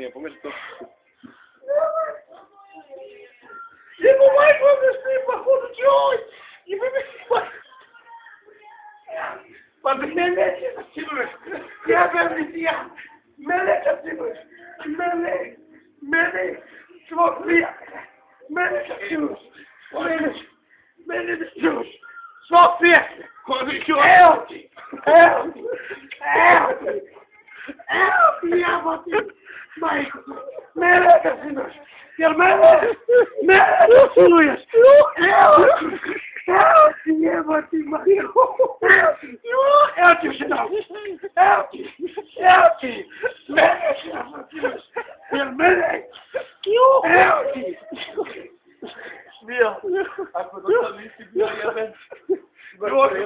Vania, pomyśl to. Не бувай, помешни, походу, чогось! І вимішай! Подивися, часуєш! Тебе візья! Мене часуєш! Мене! Свої! Мене часуєш! Мене часуєш! Свої! Елті! Я бати! Майку! Мене часуєш! Мене часуєш! Ебать, Мария! Элти все там! Элти! Элти! Смех! А потом там листик, я